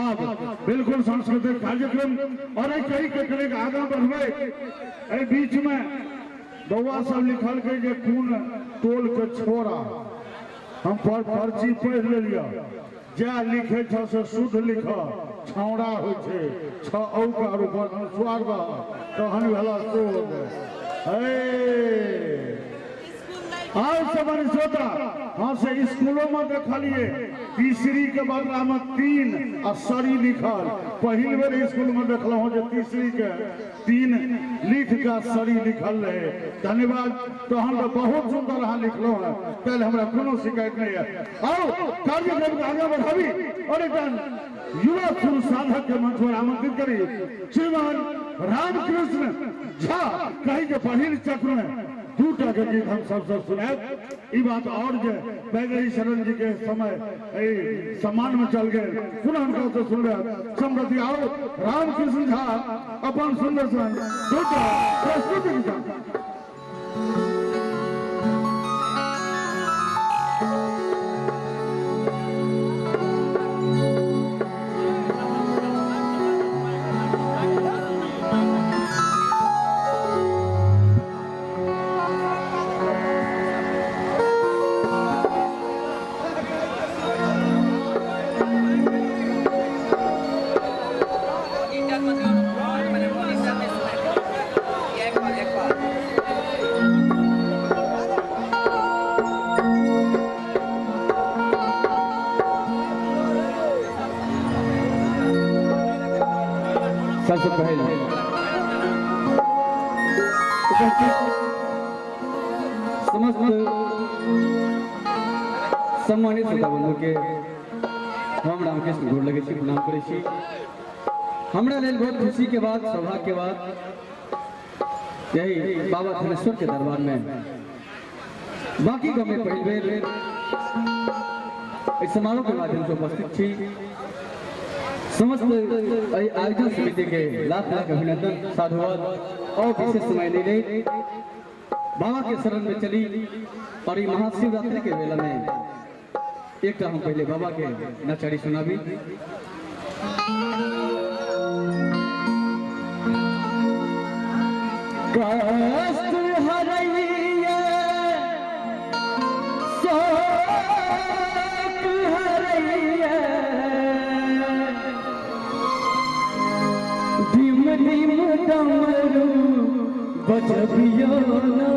अब बिल्कुल सांस्कृतिक कार्यक्रम और कई के आगे बढ़े बीच में बउआ सब लिखल के जे खून तोल के छोड़ा हम पर्ची पढ़ लिया जा लिखे छ से शुद्ध लिख छौड़ा हो छे छ औकार ऊपर अनुस्वार बा तहन भला तो आज सब श्रोता हाँ से स्कूलों में देखलिए तीसरी के बदला में 3 और सरी लिखल पहली बार स्कूल में देखल हो जो तीसरी के 3 लिख के सरी लिखल रहे। धन्यवाद। तो हम तो बहुत सुंदर यहाँ लिखलो है कल हमारा कोनो शिकायत नहीं है। आओ कार्यक्रम को आगे बढ़ावी और एक युवा सुर साधक के मंच पर आमंत्रित करी श्रीमान रामकृष्ण झा कहीं के पहिल चक्र में 2 टा के गीत हम सब सुनाए। ई बात और जे बैगरी शरण जी के समय सम्मान में चल गए पुनः हमको तो सुन रहे समृद्धि। आओ रामकृष्ण झा अपन सुंदर सन 2 टा प्रस्तुति की सबसे पहले समस्त सम्मानित श्रोता बंधु के हम रामकृष्ण गोर लगे छी प्रणाम करे छी। हमरा लेल बहुत खुशी के बात सौभाग्य के बात यही बाबा धनेश्वर के दरबार में बाकी गाँव में पहली बेर इस समारोह के माध्यम से उपस्थित छी। समस्त आयोजन समिति के लाख लाख अभिनंदन साधुवाद और विशेष समय ले बाबा के शरण में चली और ये महाशिवरात्रि के वेला में एक हम पहले बाबा के नचारी सुनाबी। कष्ट हरैया शोक हरैया धीम धीम डमरू बजबियो ना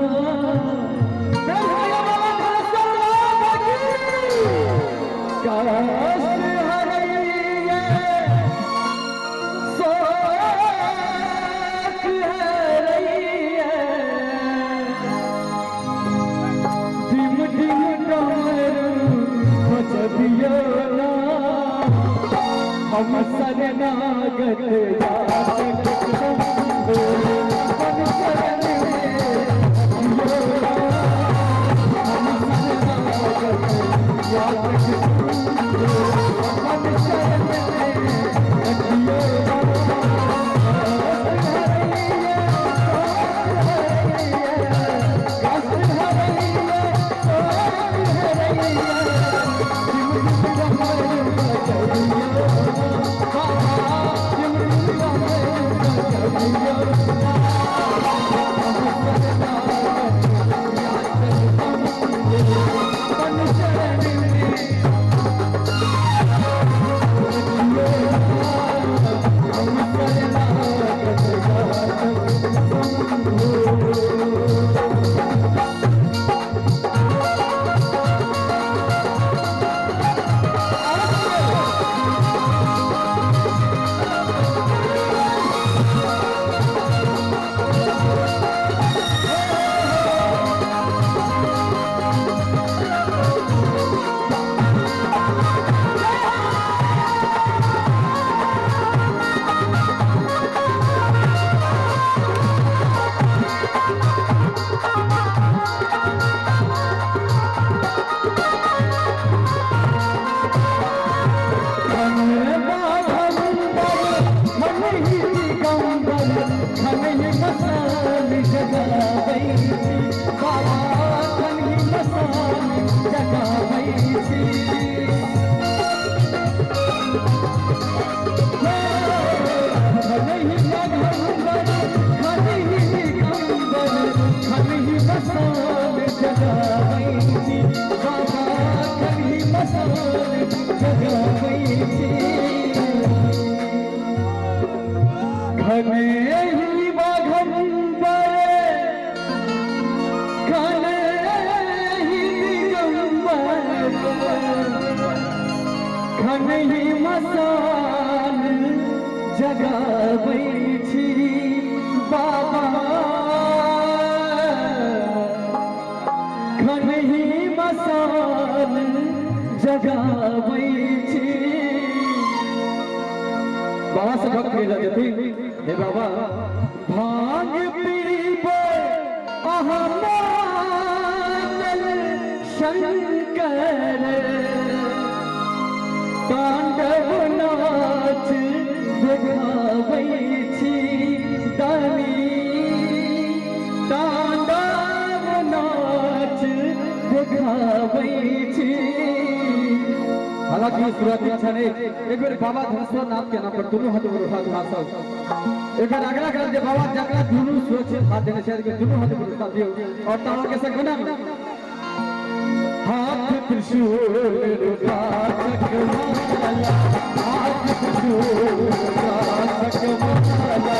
हम शरणागत खनहि मसान जगाबै छी बाबा खनहि मसान जगाबै छी बाबा से भक्त भेजा देथिन हे बाबा भांग पीबे अहाँ मानल शंकर तांडव नाच देखाबै छी दानी तांडव नाच देखाबै छी। हालांकि शुरुआती अच्छा नहीं एक बार बाबा धनेश्वर नाथ के नाम पर दोनों हाथ में उठा दुआ सब एक बार अगला कर दे बाबा जकरा दोनों सुरक्षित हाथ देने चाहिए कि दोनों हाथ में उठा दियो और तावा के संग बना हाथ त्रिशूल रुद्राक्षक माला हाथ त्रिशूल रुद्राक्षक माला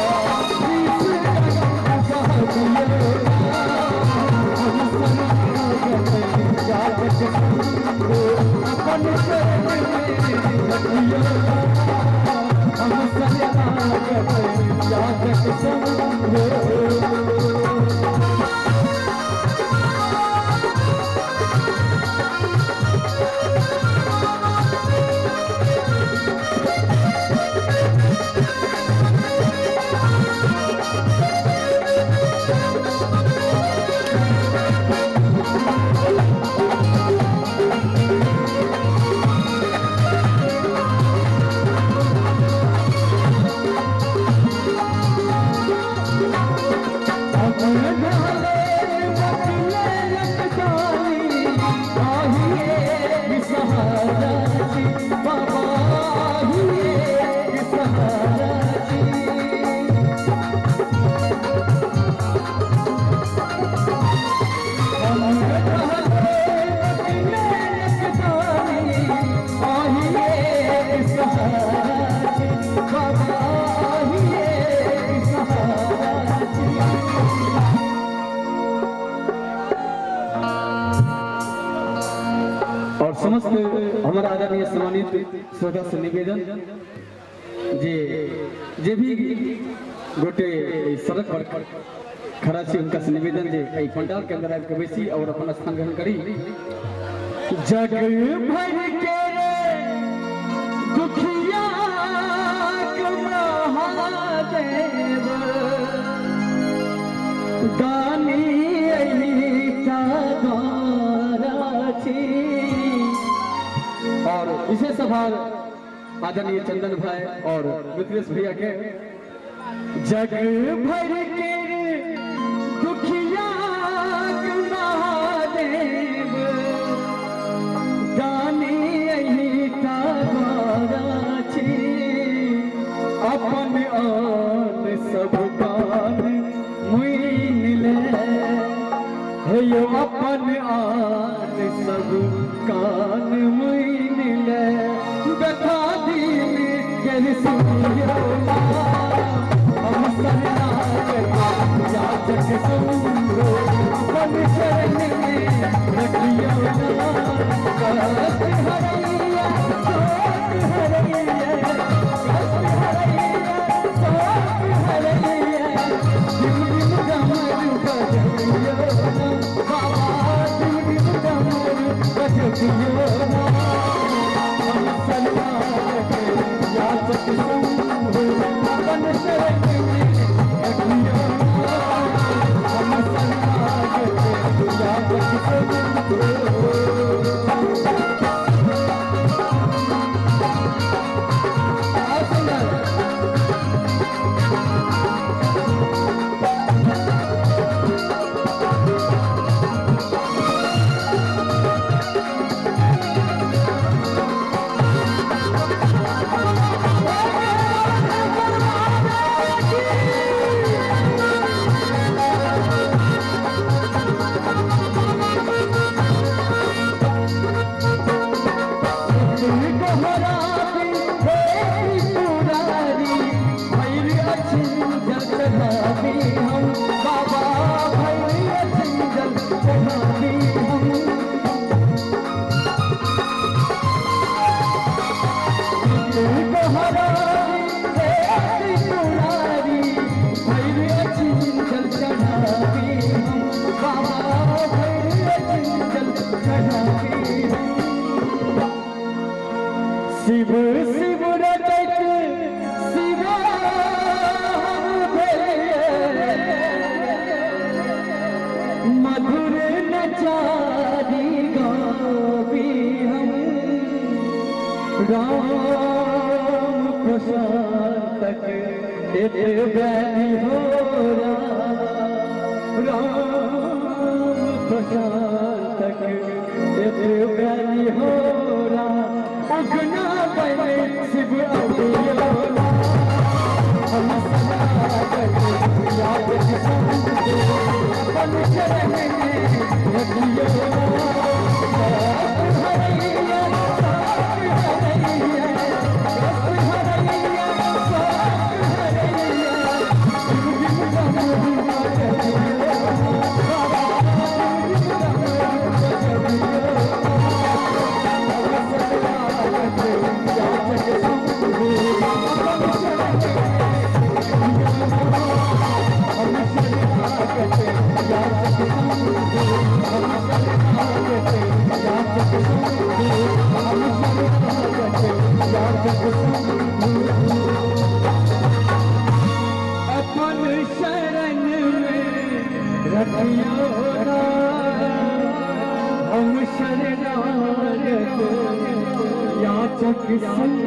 अपन समस्त हमारा आदरणीय सम्मानित श्रोता से निवेदन जे भी गोटे सड़क पर खड़ा छी उनका से निवेदन जे एई पंडाल के अंदर आबि के बैसी और अपन स्थान ग्रहण करी। जग भर के दुखिया महादेव दानी और विशेष आभार आदरणीय चंदन भाई और मिथिलेश भैया के। जग भर के दुखिया महादेव दानी अपन आन सब कान मुइन ले हे अपन आन सब कान मुइन ले देखा दीन के सुनियो हम सरना जाचक सुनो अपन शरण में रखियो कष्ट हरैया शोक हरैया कष्ट हरैया शोक हरैया दिन दिन डमरू बजबियो बाबा दिन दिन डमरू बजबियो हम सरना जाचक सुनो अपन शरण में रखियो हम सरना जाचक सुनो। राम प्रसाद तक एक बैरी हो राम प्रसाद तक एक बैरी हो उगना बने शिव अवलियों हम सदा करते याद किसको बन चढ़ने रखियो अपन शरण में रखियो हम शरणागत याचक संग